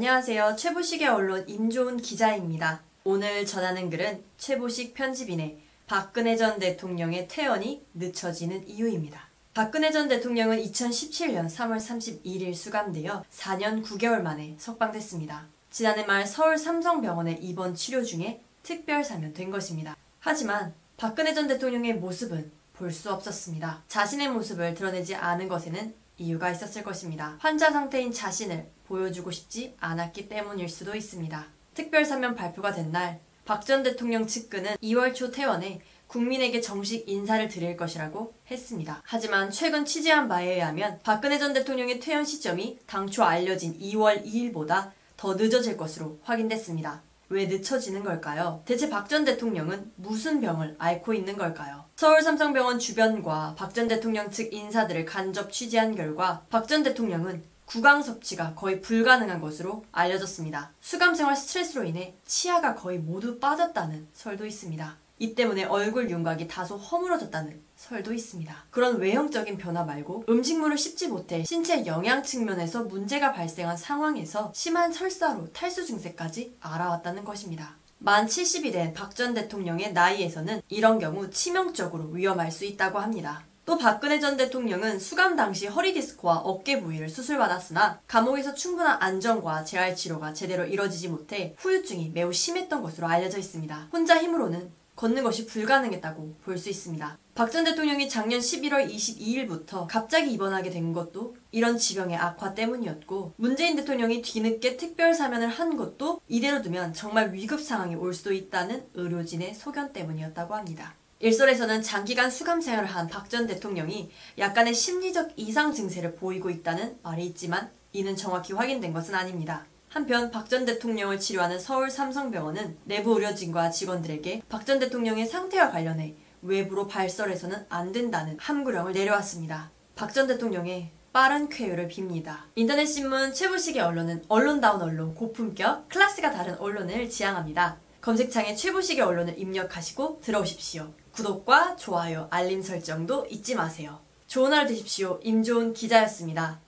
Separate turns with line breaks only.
안녕하세요. 최보식의 언론 임조은 기자입니다. 오늘 전하는 글은 최보식 편집인의 박근혜 전 대통령의 퇴원이 늦춰지는 이유입니다. 박근혜 전 대통령은 2017년 3월 31일 수감되어 4년 9개월 만에 석방됐습니다. 지난해 말 서울 삼성병원에 입원 치료 중에 특별 사면된 것입니다. 하지만 박근혜 전 대통령의 모습은 볼 수 없었습니다. 자신의 모습을 드러내지 않은 것에는 이유가 있었을 것입니다. 환자 상태인 자신을 보여주고 싶지 않았기 때문일 수도 있습니다. 특별사면 발표가 된 날 박 전 대통령 측근은 2월 초 퇴원해 국민에게 정식 인사를 드릴 것이라고 했습니다. 하지만 최근 취재한 바에 의하면 박근혜 전 대통령의 퇴원 시점이 당초 알려진 2월 2일보다 더 늦어질 것으로 확인됐습니다. 왜 늦춰지는 걸까요? 대체 박 전 대통령은 무슨 병을 앓고 있는 걸까요? 서울 삼성병원 주변과 박 전 대통령 측 인사들을 간접 취재한 결과 박 전 대통령은 구강 섭취가 거의 불가능한 것으로 알려졌습니다. 수감 생활 스트레스로 인해 치아가 거의 모두 빠졌다는 설도 있습니다. 이 때문에 얼굴 윤곽이 다소 허물어졌다는 설도 있습니다. 그런 외형적인 변화 말고 음식물을 씹지 못해 신체 영양 측면에서 문제가 발생한 상황에서 심한 설사로 탈수 증세까지 알아왔다는 것입니다. 만 70이 된 박 전 대통령의 나이에서는 이런 경우 치명적으로 위험할 수 있다고 합니다. 또 박근혜 전 대통령은 수감 당시 허리 디스크와 어깨 부위를 수술받았으나 감옥에서 충분한 안정과 재활 치료가 제대로 이뤄지지 못해 후유증이 매우 심했던 것으로 알려져 있습니다. 혼자 힘으로는 걷는 것이 불가능했다고 볼 수 있습니다. 박 전 대통령이 작년 11월 22일부터 갑자기 입원하게 된 것도 이런 질병의 악화 때문이었고, 문재인 대통령이 뒤늦게 특별 사면을 한 것도 이대로 두면 정말 위급 상황이 올 수도 있다는 의료진의 소견 때문이었다고 합니다. 일설에서는 장기간 수감 생활을 한 박 전 대통령이 약간의 심리적 이상 증세를 보이고 있다는 말이 있지만 이는 정확히 확인된 것은 아닙니다. 한편 박 전 대통령을 치료하는 서울 삼성병원은 내부 의료진과 직원들에게 박 전 대통령의 상태와 관련해 외부로 발설해서는 안 된다는 함구령을 내려왔습니다. 박 전 대통령의 빠른 쾌유를 빕니다. 인터넷 신문 최보식의 언론은 언론다운 언론, 고품격, 클래스가 다른 언론을 지향합니다. 검색창에 최보식의 언론을 입력하시고 들어오십시오. 구독과 좋아요, 알림 설정도 잊지 마세요. 좋은 하루 되십시오. 임조은 기자였습니다.